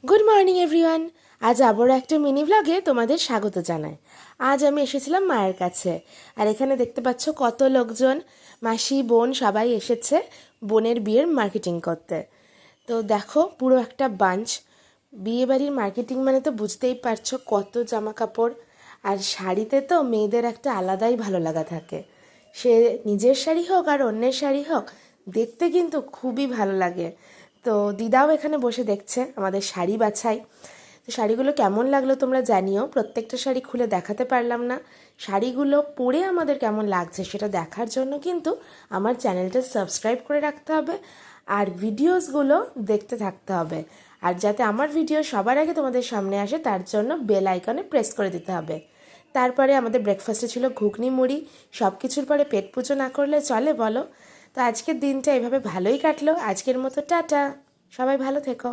Good morning everyone. আজ আবারও একটা মিনি ব্লগে তোমাদের স্বাগত জানাই। আজ আমি এসেছিলাম মায়ের কাছে, আর এখানে দেখতে পাচ্ছ কত লোকজন, মাসি বোন সবাই এসেছে বোনের বিয়ের মার্কেটিং করতে। তো দেখো পুরো একটা বাঞ্চ। বিয়েবাড়ির মার্কেটিং মানে তো বুঝতেই পারছো কত জামা কাপড়, আর শাড়িতে তো মেয়েদের একটা আলাদাই ভালো লাগা থাকে। সে নিজের শাড়ি হোক আর অন্যের শাড়ি হোক, দেখতে কিন্তু খুবই ভালো লাগে। তো দিদাও এখানে বসে দেখছে আমাদের শাড়ি বাছাই। তো শাড়িগুলো কেমন লাগলো তোমরা জানিও। প্রত্যেকটা শাড়ি খুলে দেখাতে পারলাম না, শাড়িগুলো পরে আমাদের কেমন লাগছে সেটা দেখার জন্য কিন্তু আমার চ্যানেলটা সাবস্ক্রাইব করে রাখতে হবে, আর ভিডিওসগুলো দেখতে থাকতে হবে। আর যাতে আমার ভিডিও সবার আগে তোমাদের সামনে আসে তার জন্য বেল আইকনে প্রেস করে দিতে হবে। তারপরে আমাদের ব্রেকফাস্টে ছিল ঘুগনি মুড়ি। সব কিছুর পরে পেট পুজো না করলে চলে বলো? তো আজকের দিনটা এভাবে ভালোই কাটলো। আজকের মতো টাটা, সবাই ভালো থেকো।